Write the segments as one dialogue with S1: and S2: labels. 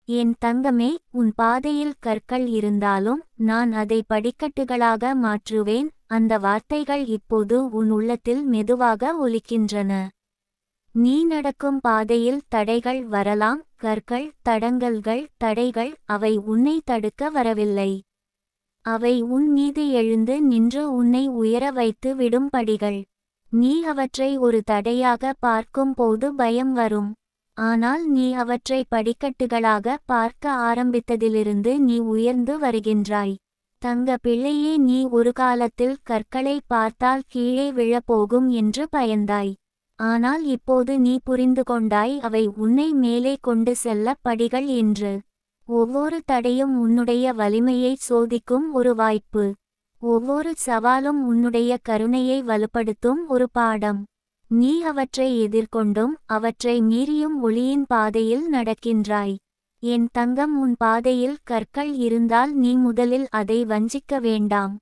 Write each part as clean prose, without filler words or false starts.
S1: என் தங்கமே, உன் பாதையில் கற்கள் இருந்தாலும் நான் அதை படிக்கட்டுகளாக மாற்றுவேன். அந்த வார்த்தைகள் இப்போது உன் உள்ளத்தில் மெதுவாக ஒலிக்கின்றன. நீ நடக்கும் பாதையில் தடைகள் வரலாம். கற்கள், தடங்கல்கள், தடைகள், அவை உன்னை தடுக்க வரவில்லை. அவை உன் மீது எழுந்து நின்று உன்னை உயர வைத்து விடும் படிகள். நீ அவற்றை ஒரு தடையாக பார்க்கும் போது பயம் வரும். ஆனால் நீ அவற்றை படிக்கட்டுகளாக பார்க்க ஆரம்பித்ததிலிருந்து நீ உயர்ந்து வருகின்றாய். தங்க பிள்ளையே, நீ ஒரு காலத்தில் கற்களை பார்த்தால் கீழே விழப்போகும் என்று பயந்தாய். ஆனால் இப்போது நீ புரிந்து கொண்டாய், அவை உன்னை மேலே கொண்டு செல்ல படிகள் என்று. ஒவ்வொரு தடையும் உன்னுடைய வலிமையை சோதிக்கும் ஒரு வாய்ப்பு. ஒவ்வொரு சவாலும் உன்னுடைய கருணையை வலுப்படுத்தும் ஒரு பாடம். நீ அவற்றை எதிர்கொண்டும் அவற்றை மீறியும் ஒளியின் பாதையில் நடக்கின்றாய். என் தங்கம், உன் பாதையில் கற்கள் இருந்தால் நீ முதலில் அதை வஞ்சிக்க வேண்டாம்.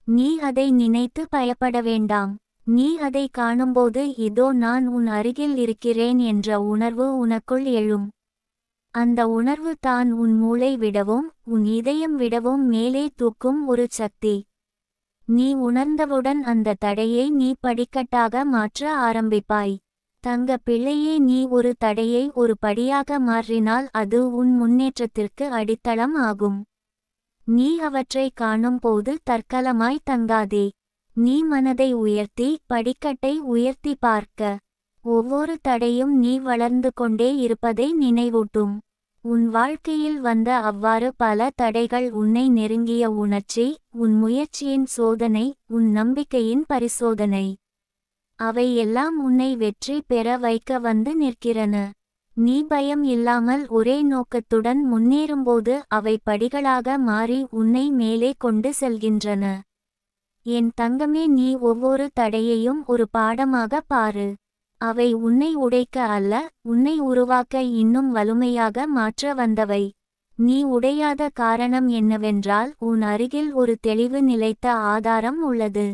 S1: நீ அதை நினைத்து பயப்பட வேண்டாம். நீ அதை காணும்போது இதோ நான் உன் அருகில் இருக்கிறேன் என்ற உணர்வு உனக்குள் எழும். அந்த உணர்வு தான் உன் மூளை விடவும் உன் இதயம் விடவும் மேலே தூக்கும் ஒரு சக்தி. நீ உணர்ந்தவுடன் அந்த தடையை நீ படிக்கட்டாக மாற்ற ஆரம்பிப்பாய். தங்க பிள்ளையே, நீ ஒரு தடையை ஒரு படியாக மாற்றினால் அது உன் முன்னேற்றத்திற்கு அடித்தளம் ஆகும். நீ அவற்றை காணும் போது தற்காலமாய் தங்காதே. நீ மனதை உயர்த்தி படிக்கட்டை உயர்த்தி பார்க்க. ஒவ்வொரு தடையும் நீ வளர்ந்து கொண்டே இருப்பதை நினைவூட்டும். உன் வாழ்க்கையில் வந்த அவ்வாறு பல தடைகள் உன்னை நெருங்கிய உணர்ச்சி, உன் முயற்சியின் சோதனை, உன் நம்பிக்கையின் பரிசோதனை. அவை எல்லாம் உன்னை வெற்றி பெற வைக்க வந்து நிற்கிறன. நீ பயம் இல்லாமல் ஒரே நோக்கத்துடன் முன்னேறும்போது அவை படிகளாக மாறி உன்னை மேலே கொண்டு செல்கின்றன. என் தங்கமே, நீ ஒவ்வொரு தடையையும் ஒரு பாடமாக பாரு. அவை உன்னை உடைக்க அல்ல, உன்னை உருவாக்க இன்னும் வலுமையாக மாற்ற வந்தவை. நீ உடையாத காரணம் என்னவென்றால் உன் அருகில் ஒரு தெளிவு நிலைத்த ஆதாரம் உள்ளது.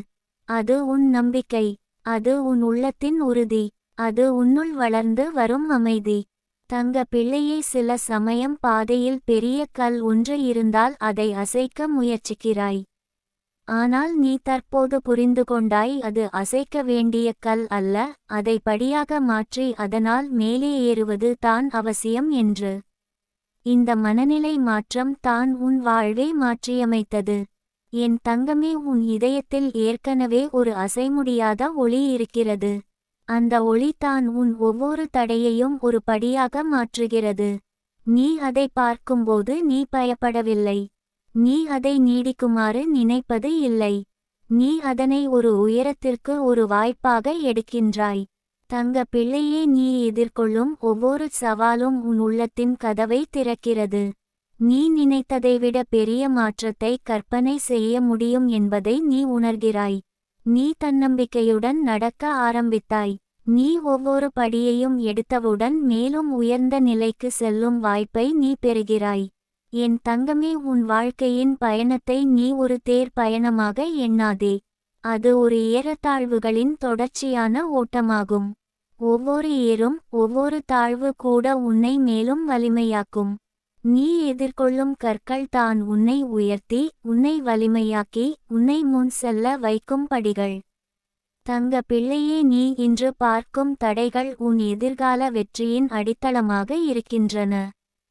S1: அது உன் நம்பிக்கை. அது உன் உள்ளத்தின் உறுதி. அது உன்னுள் வளர்ந்து வரும் அமைதி. தங்க பிள்ளையே, சில சமயம் பாதையில் பெரிய கல் ஒன்று இருந்தால் அதை அசைக்க முயற்சிக்கிறாய். ஆனால் நீ தற்போது புரிந்து கொண்டாய், அது அசைக்க வேண்டிய கல் அல்ல, அதை படியாக மாற்றி அதனால் மேலே ஏறுவது தான் அவசியம் என்று. இந்த மனநிலை மாற்றம் தான் உன் வாழ்வை மாற்றியமைத்தது. என் தங்கமே, உன் இதயத்தில் ஏற்கனவே ஒரு அசைமுடியாத ஒளி இருக்கிறது. அந்த ஒளி தான் உன் ஒவ்வொரு தடையையும் ஒரு படியாக மாற்றுகிறது. நீ அதை பார்க்கும்போது நீ பயப்படவில்லை. நீ அதை நீடிக்குமாறு நினைப்பது இல்லை. நீ அதனை ஒரு உயரத்திற்கு ஒரு வாய்ப்பாக எடுக்கின்றாய். தங்க பிள்ளையே, நீ எதிர்கொள்ளும் ஒவ்வொரு சவாலும் உன் உள்ளத்தின் கதவை திறக்கிறது. நீ நினைத்ததை விட பெரிய மாற்றத்தை கற்பனை செய்ய முடியும் என்பதை நீ உணர்கிறாய். நீ தன்னம்பிக்கையுடன் நடக்க ஆரம்பித்தாய். நீ ஒவ்வொரு படியையும் எடுத்தவுடன் மேலும் உயர்ந்த நிலைக்கு செல்லும் வாய்ப்பை நீ பெறுகிறாய். என் தங்கமே, உன் வாழ்க்கையின் பயணத்தை நீ ஒரு தேர் பயணமாக எண்ணாதே. அது ஒரு ஏற்றத்தாழ்வுகளின் தொடர்ச்சியான ஓட்டமாகும். ஒவ்வொரு ஏறும் ஒவ்வொரு தாழ்வு கூட உன்னை மேலும் வலிமையாக்கும். நீ எதிர்கொள்ளும் கற்கள் தான் உன்னை உயர்த்தி உன்னை வலிமையாக்கி உன்னை முன் செல்ல வைக்கும் படிகள். தங்க பிள்ளையே, நீ இன்று பார்க்கும் தடைகள் உன் எதிர்கால வெற்றியின் அடித்தளமாக இருக்கின்றன.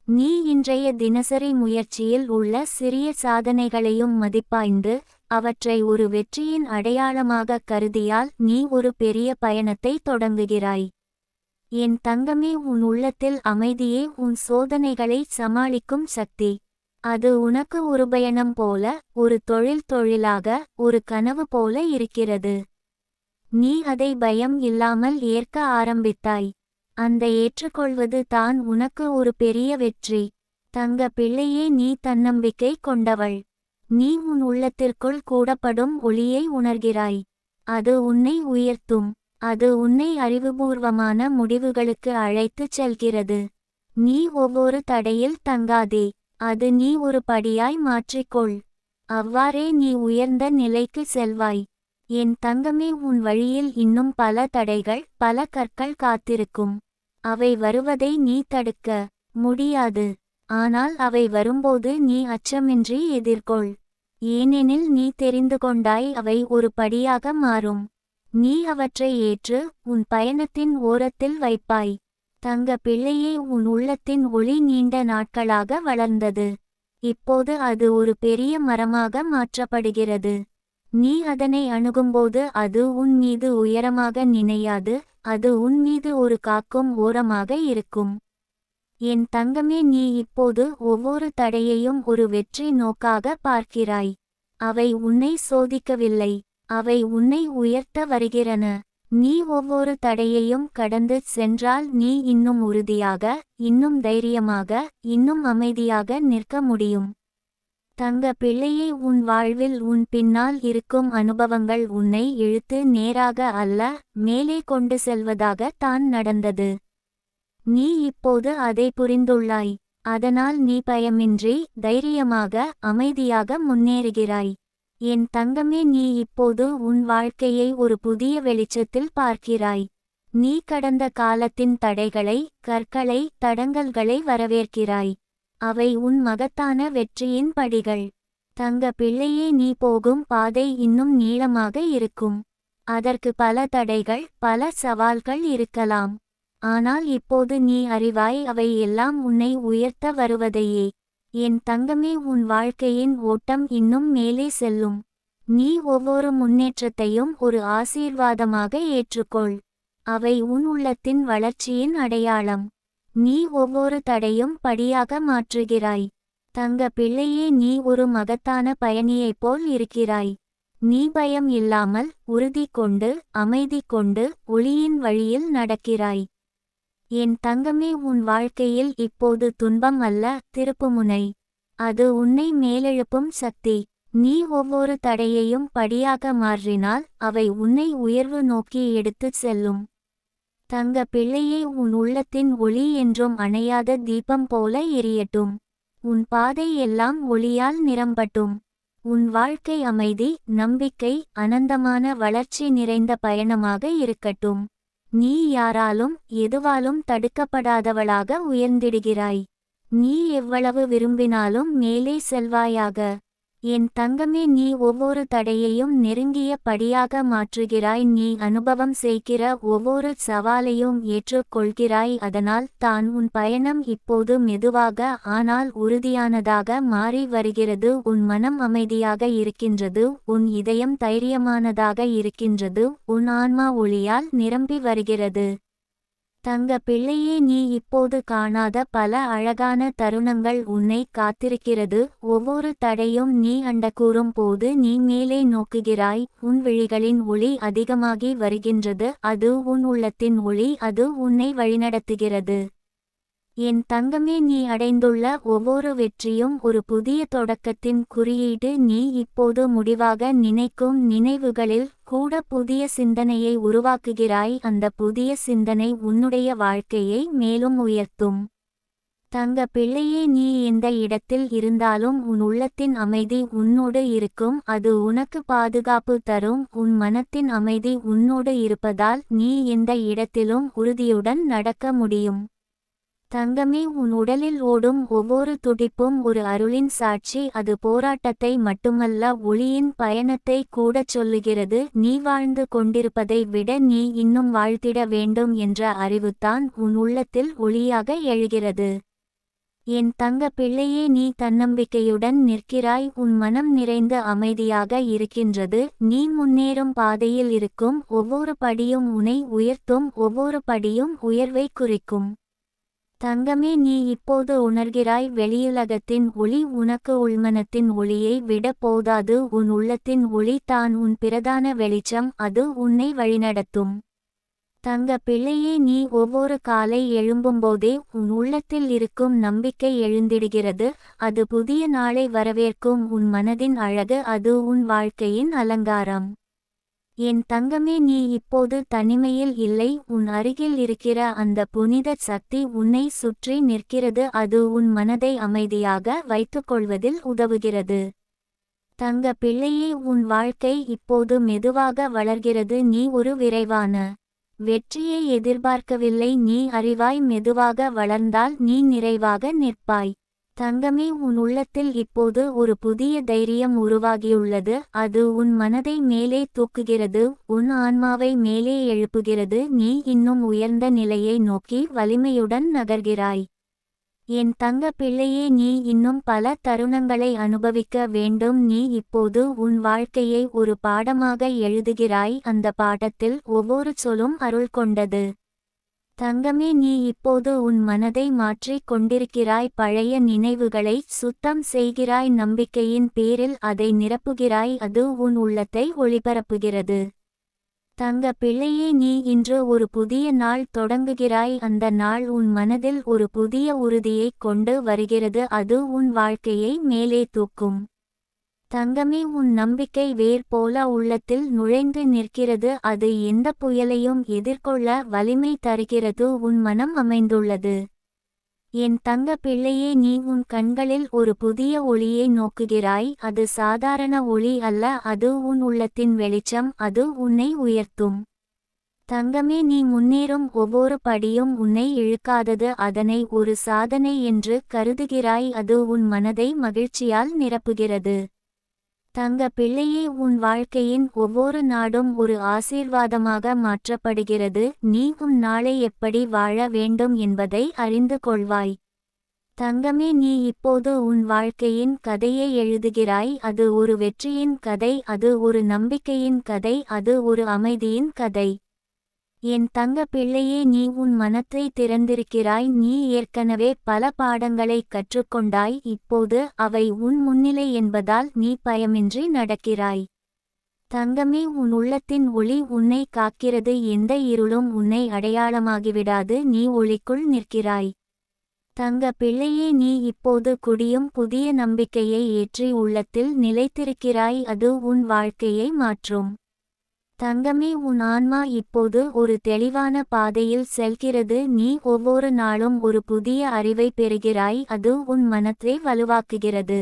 S1: நீ இன்றைய தினசரி முயற்சியில் உள்ள சிறிய சாதனைகளையும் மதிப்பாய்ந்து அவற்றை ஒரு வெற்றியின் அடையாளமாக கருதியால் நீ ஒரு பெரிய பயணத்தை தொடங்குகிறாய். என் தங்கமே, உன் உள்ளத்தில் அமைதியே உன் சோதனைகளை சமாளிக்கும் சக்தி. அது உனக்கு ஒரு பயணம் போல, ஒரு தொழிலாக, ஒரு கனவு போல இருக்கிறது. நீ அதை பயம் இல்லாமல் ஏற்க ஆரம்பித்தாய். அந்த ஏற்றுக்கொள்வது தான் உனக்கு ஒரு பெரிய வெற்றி. தங்க பிள்ளையே, நீ தன்னம்பிக்கை கொண்டவள். நீ உன் உள்ளத்திற்குள் கூடப்படும் ஒளியை உணர்கிறாய். அது உன்னை உயர்த்தும். அது உன்னை அறிவுபூர்வமான முடிவுகளுக்கு அழைத்துச் செல்கிறது. நீ ஒவ்வொரு தடையில் தங்காதே. அது நீ ஒரு படியாய் மாற்றிக்கொள். அவ்வாறே நீ உயர்ந்த நிலைக்கு செல்வாய். என் தங்கமே, உன் வழியில் இன்னும் பல தடைகள், பல கற்கள் காத்திருக்கும். அவை வருவதை நீ தடுக்க முடியாது. ஆனால் அவை வரும்போது நீ அச்சமின்றி எதிர்கொள். ஏனெனில் நீ தெரிந்து கொண்டாய் அவை ஒரு படியாக மாறும். நீ அவற்றை ஏற்று உன் பயணத்தின் ஓரத்தில் வைப்பாய். தங்க பிள்ளையே, உன் உள்ளத்தின் ஒளி நீண்ட நாட்களாக வளர்ந்தது. இப்போது அது ஒரு பெரிய மரமாக மாற்றப்படுகிறது. நீ அதனை அணுகும்போது அது உன் மீது உயரமாக நினையாது, அது உன் மீது ஒரு காக்கும் ஓரமாக இருக்கும். என் தங்கமே, நீ இப்போது ஒவ்வொரு தடையையும் ஒரு வெற்றி நோக்காக பார்க்கிறாய். அவை உன்னை சோதிக்கவில்லை, அவை உன்னை உயர்த்த வருகிறன. நீ ஒவ்வொரு தடையையும் கடந்து சென்றால் நீ இன்னும் உறுதியாக, இன்னும் தைரியமாக, இன்னும் அமைதியாக நிற்க முடியும். தங்க பிள்ளையே, உன் வாழ்வில் உன் பின்னால் இருக்கும் அனுபவங்கள் உன்னை இழுத்து நேராக அல்ல, மேலே கொண்டு செல்வதாக தான் நடந்தது. நீ இப்போது அதை புரிந்துள்ளாய். அதனால் நீ பயமின்றி, தைரியமாக, அமைதியாக முன்னேறுகிறாய். என் தங்கமே, நீ இப்போது உன் வாழ்க்கையை ஒரு புதிய வெளிச்சத்தில் பார்க்கிறாய். நீ கடந்த காலத்தின் தடைகளை, கற்களை, தடங்கல்களை வரவேற்கிறாய். அவை உன் மகத்தான வெற்றியின் படிகள். தங்க பிள்ளையே, நீ போகும் பாதை இன்னும் நீளமாக இருக்கும். அதற்கு பல தடைகள், பல சவால்கள் இருக்கலாம். ஆனால் இப்போது நீ அறிவாய் அவை எல்லாம் உன்னை உயர்த்த வருவதையே. என் தங்கமே, உன் வாழ்க்கையின் ஓட்டம் இன்னும் மேலே செல்லும். நீ ஒவ்வொரு முன்னேற்றத்தையும் ஒரு ஆசீர்வாதமாக ஏற்றுக்கொள். அவை உன் உள்ளத்தின் வளர்ச்சியின் அடையாளம். நீ ஒவ்வொரு தடையும் படியாக மாற்றுகிறாய். தங்க பிள்ளையே, நீ ஒரு மகத்தான பயணியைப் போல் இருக்கிறாய். நீ பயம் இல்லாமல், உறுதி கொண்டு, அமைதி கொண்டு, ஒளியின் வழியில் நடக்கிறாய். என் தங்கமே, உன் வாழ்க்கையில் இப்போது துன்பம் அல்ல, திருப்புமுனை. அது உன்னை மேலெழுப்பும் சக்தி. நீ ஒவ்வொரு தடையையும் படியாக மாற்றினால் அவை உன்னை உயர்வு நோக்கி எடுத்துச் செல்லும். தங்க பிள்ளையே, உன் உள்ளத்தின் ஒளி என்றும் அணையாத தீபம் போல எரியட்டும். உன் பாதை எல்லாம் ஒளியால் நிரம்பட்டும். உன் வாழ்க்கை அமைதி, நம்பிக்கை, அனந்தமான வளர்ச்சி நிறைந்த பயணமாக இருக்கட்டும். நீ யாராலும், எதுவாலும் தடுக்கப்படாதவளாக உயர்ந்திடுகிறாய். நீ எவ்வளவு விரும்பினாலும் மேலே செல்வாயாக. என் தங்கமே, நீ ஒவ்வொரு தடையையும் நெருங்கிய படியாக மாற்றுகிறாய். நீ அனுபவம் செய்கிற ஒவ்வொரு சவாலையும் ஏற்றுக்கொள்கிறாய். அதனால் தான் உன் பயணம் இப்போது மெதுவாக ஆனால் உறுதியானதாக மாறி வருகிறது. உன் மனம் அமைதியாக இருக்கின்றது, உன் இதயம் தைரியமானதாக இருக்கின்றது, உன் ஆன்மா ஒளியால் நிரம்பி வருகிறது. தங்க பிள்ளையே, நீ இப்போது காணாத பல அழகான தருணங்கள் உன்னை காத்திருக்கிறது. ஒவ்வொரு தடையும் நீ அண்டக்கூறும் போது நீ மேலே நோக்குகிறாய். உன் விழிகளின் ஒளி அதிகமாகி வருகின்றது. அது உன் உள்ளத்தின் ஒளி, அது உன்னை வழிநடத்துகிறது. என் தங்கமே, நீ அடைந்துள்ள ஒவ்வொரு வெற்றியும் ஒரு புதிய தொடக்கத்தின் குறியீடு. நீ இப்போது முடிவாக நினைக்கும் நினைவுகளில் கூட புதிய சிந்தனையை உருவாக்குகிறாய். அந்த புதிய சிந்தனை உன்னுடைய வாழ்க்கையை மேலும் உயர்த்தும். தங்க பிள்ளையே, நீ எந்த இடத்தில் இருந்தாலும் உன் உள்ளத்தின் அமைதி உன்னோடு இருக்கும். அது உனக்கு பாதுகாப்பு தரும். உன் மனத்தின் அமைதி உன்னோடு இருப்பதால் நீ எந்த இடத்திலும் உறுதியுடன் நடக்க முடியும். தங்கமே, உன் உடலில் ஓடும் ஒவ்வொரு துடிப்பும் ஒரு அருளின் சாட்சி. அது போராட்டத்தை மட்டுமல்ல, ஒளியின் பயணத்தை கூடச் சொல்லுகிறது. நீ வாழ்ந்து கொண்டிருப்பதை விட நீ இன்னும் வாழ்த்திட வேண்டும் என்ற அறிவுதான் உன் உள்ளத்தில் ஒளியாக எழுகிறது. என் தங்க பிள்ளையே, நீ தன்னம்பிக்கையுடன் நிற்கிறாய். உன் மனம் நிறைந்து அமைதியாக இருக்கின்றது. நீ முன்னேறும் பாதையில் இருக்கும் ஒவ்வொரு படியும் உன்னை உயர்த்தும். ஒவ்வொரு படியும் உயர்வை குறிக்கும். தங்கமே, நீ இப்போது உணர்கிறாய், வெளியுலகத்தின் ஒளி உனக்கு உள்மனத்தின் ஒளியை விட போதாது. உன் உள்ளத்தின் ஒளி தான் உன் பிரதான வெளிச்சம். அது உன்னை வழிநடத்தும். தங்க பிள்ளையே, நீ ஒவ்வொரு காலை எழும்பும்போதே உன் உள்ளத்தில் இருக்கும் நம்பிக்கை எழுந்திடுகிறது. அது புதிய நாளை வரவேற்கும் உன் மனதின் அழகு. அது உன் வாழ்க்கையின் அலங்காரம். என் தங்கமே, நீ இப்போது தனிமையில் இல்லை. உன் அருகில் இருக்கிற அந்த புனித சக்தி உன்னை சுற்றி நிற்கிறது. அது உன் மனதை அமைதியாக வைத்துக்கொள்வதில் உதவுகிறது. தங்க பிள்ளையே, உன் வாழ்க்கை இப்போது மெதுவாக வளர்கிறது. நீ ஒரு விரைவான வெற்றியை எதிர்பார்க்கவில்லை. நீ அறிவாய், மெதுவாக வளர்ந்தால் நீ நிறைவாக நிற்பாய். தங்கமே, உன் உள்ளத்தில் இப்போது ஒரு புதிய தைரியம் உருவாகியுள்ளது. அது உன் மனதை மேலே தூக்குகிறது, உன் ஆன்மாவை மேலே எழுப்புகிறது. நீ இன்னும் உயர்ந்த நிலையை நோக்கி வலிமையுடன் நகர்கிறாய். என் தங்க பிள்ளையே, நீ இன்னும் பல தருணங்களை அனுபவிக்க வேண்டும். நீ இப்போது உன் வாழ்க்கையை ஒரு பாடமாக எழுதுகிறாய். அந்த பாடத்தில் ஒவ்வொரு சொல்லும் அருள் கொண்டது. தங்கமே, நீ இப்போது உன் மனதை மாற்றிக் கொண்டிருக்கிறாய். பழைய நினைவுகளை சுத்தம் செய்கிறாய். நம்பிக்கையின் பேரில் அதை நிரப்புகிறாய். அது உன் உள்ளத்தை ஒளிபரப்புகிறது. தங்க பிள்ளையே, நீ இன்று ஒரு புதிய நாள் தொடங்குகிறாய். அந்த நாள் உன் மனதில் ஒரு புதிய உறுதியை கொண்டு வருகிறது. அது உன் வாழ்க்கையை மேலே தூக்கும். தங்கமே, உன் நம்பிக்கை வேர் போல உள்ளத்தில் நுழைந்து நிற்கிறது. அது எந்த புயலையும் எதிர்கொள்ள வலிமை தருகிறது. உன் மனம் அமைந்துள்ளது. என் தங்க பிள்ளையே, நீ உன் கண்களில் ஒரு புதிய ஒளியை நோக்குகிறாய். அது சாதாரண ஒளி அல்ல, அது உன் உள்ளத்தின் வெளிச்சம். அது உன்னை உயர்த்தும். தங்கமே, நீ முன்னேறும் ஒவ்வொரு படியும் உன்னை இழுக்காதது. அதனை ஒரு சாதனை என்று கருதுகிறாய். அது உன் மனதை மகிழ்ச்சியால் நிரப்புகிறது. தங்க பிள்ளையே, உன் வாழ்க்கையின் ஒவ்வொரு நாடும் ஒரு ஆசீர்வாதமாக மாற்றப்படுகிறது. நீ உன் நாளை எப்படி வாழ வேண்டும் என்பதை அறிந்து கொள்வாய். தங்கமே, நீ இப்போது உன் வாழ்க்கையின் கதையை எழுதுகிறாய். அது ஒரு வெற்றியின் கதை, அது ஒரு நம்பிக்கையின் கதை, அது ஒரு அமைதியின் கதை. என் தங்க பிள்ளையே, நீ உன் மனத்தை திறந்திருக்கிறாய். நீ ஏற்கனவே பல பாடங்களை கற்றுக்கொண்டாய். இப்போது அவை உன் முன்னிலை என்பதால் நீ பயமின்றி நடக்கிறாய். தங்கமே, உன் உள்ளத்தின் ஒளி உன்னை காக்கிறது. எந்த இருளும் உன்னை அடையாளமாகிவிடாது. நீ ஒளிக்குள் நிற்கிறாய். தங்க பிள்ளையே, நீ இப்போது குடியும் புதிய நம்பிக்கையை ஏற்றி உள்ளத்தில் நிலைத்திருக்கிறாய். அது உன் வாழ்க்கையை மாற்றும். தங்கமே, உன் ஆன்மா இப்போது ஒரு தெளிவான பாதையில் செல்கிறது. நீ ஒவ்வொரு நாளும் ஒரு புதிய அறிவை பெறுகிறாய். அது உன் மனத்தை வலுவாக்குகிறது.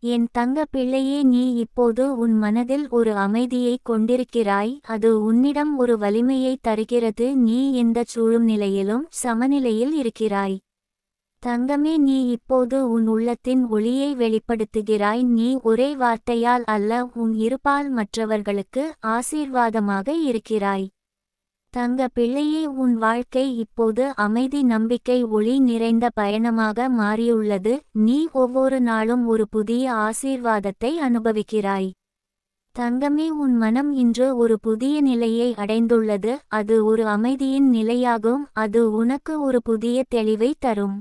S1: என் தங்க பிள்ளையே, நீ இப்போது உன் மனதில் ஒரு அமைதியை கொண்டிருக்கிறாய். அது உன்னிடம் ஒரு வலிமையை தருகிறது. நீ எந்த சூழ்நிலையிலும் சமநிலையில் இருக்கிறாய். தங்கமே, நீ இப்போது உன் உள்ளத்தின் ஒளியை வெளிப்படுத்துகிறாய். நீ ஒரே வார்த்தையால் அல்ல, உன் இருப்பால் மற்றவர்களுக்கு ஆசீர்வாதமாக இருக்கிறாய். தங்க பிள்ளையே, உன் வாழ்க்கை இப்போது அமைதி, நம்பிக்கை, ஒளி நிறைந்த பயணமாக மாறியுள்ளது. நீ ஒவ்வொரு நாளும் ஒரு புதிய ஆசீர்வாதத்தை அனுபவிக்கிறாய். தங்கமே, உன் மனம் இன்று ஒரு புதிய நிலையை அடைந்துள்ளது. அது ஒரு அமைதியின் நிலையாகும். அது உனக்கு ஒரு புதிய தெளிவை தரும்.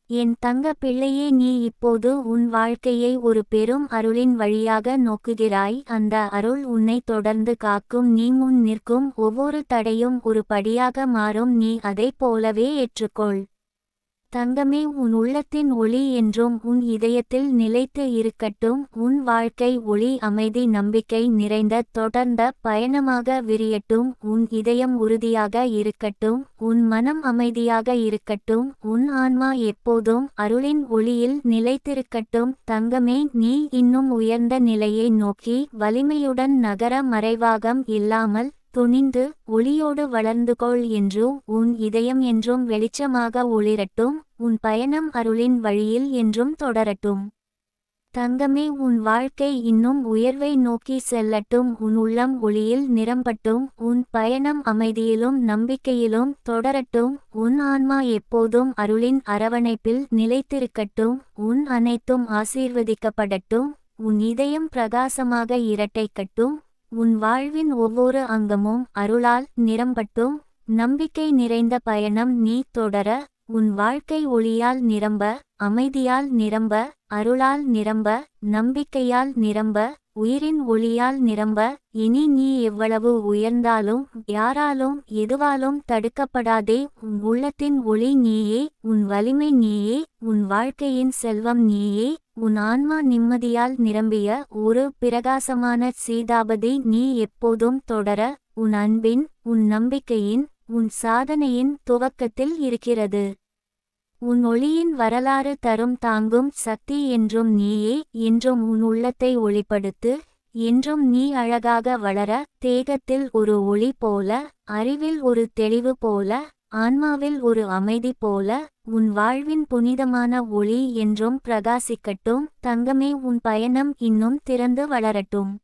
S1: என் தங்க பிள்ளையே, நீ இப்போது உன் வாழ்க்கையை ஒரு பெரும் அருளின் வழியாக நோக்குகிறாய். அந்த அருள் உன்னை தொடர்ந்து காக்கும். நீ முன் நிற்கும் ஒவ்வொரு தடையும் ஒரு படியாக மாறும். நீ அதைப் போலவே ஏற்றுக்கொள். தங்கமே, உன் உள்ளத்தின் ஒளி என்றும் உன் இதயத்தில் நிலைத்து இருக்கட்டும். உன் வாழ்க்கை ஒளி, அமைதி, நம்பிக்கை நிறைந்த தொடர்ந்த பயணமாக விரியட்டும். உன் இதயம் உறுதியாக இருக்கட்டும். உன் மனம் அமைதியாக இருக்கட்டும். உன் ஆன்மா எப்போதும் அருளின் ஒளியில் நிலைத்திருக்கட்டும். தங்கமே, நீ இன்னும் உயர்ந்த நிலையை நோக்கி வலிமையுடன் நகர, மறைவாகம் இல்லாமல் துணிந்து ஒளியோடு வளர்ந்துகொள். என்றும் உன் இதயம் என்றும் வெளிச்சமாக ஒளிரட்டும். உன் பயணம் அருளின் வழியில் என்றும் தொடரட்டும். தங்கமே, உன் வாழ்க்கை இன்னும் உயர்வை நோக்கி செல்லட்டும். உன் உள்ளம் ஒளியில் நிரம்பட்டும். உன் பயணம் அமைதியிலும் நம்பிக்கையிலும் தொடரட்டும். உன் ஆன்மா எப்போதும் அருளின் அரவணைப்பில் நிலைத்திருக்கட்டும். உன் அனைத்தும் ஆசீர்வதிக்கப்படட்டும். உன் இதயம் பிரகாசமாக இரட்டைக்கட்டும். உன் வாழ்வின் ஒவ்வொரு அங்கமும் அருளால் நிரம்பட்டும். நம்பிக்கை நிறைந்த பயணம் நீ தொடர. உன் வாழ்க்கை ஒளியால் நிரம்ப, அமைதியால் நிரம்ப, அருளால் நிரம்ப, நம்பிக்கையால் நிரம்ப, உயிரின் ஒளியால் நிரம்ப. இனி நீ எவ்வளவு உயர்ந்தாலும் யாராலும் எதுவாலும் தடுக்கப்படாதே. உன் உள்ளத்தின் ஒளி நீயே, உன் வலிமை நீயே, உன் வாழ்க்கையின் செல்வம் நீயே. உன் ஆன்மா நிம்மதியால் நிரம்பிய ஒரு பிரகாசமான சீதாபதி நீ எப்போதும் தொடர. உன் அன்பின், உன் நம்பிக்கையின், உன் சாதனையின் துவக்கத்தில் இருக்கிறது. உன் ஒளியின் வரலாறு தரும் தாங்கும் சக்தி என்றும் நீயே. என்றும் உன் உள்ளத்தை ஒளிப்படுத்து. என்றும் நீ அழகாக வளர. தேகத்தில் ஒரு ஒளி போல, அறிவில் ஒரு தெளிவு போல, ஆன்மாவில் ஒரு அமைதி போல உன் வாழ்வின் புனிதமான ஒளி என்றும் பிரகாசிக்கட்டும். தங்கமே, உன் பயணம் இன்னும் திறந்து வளரட்டும்.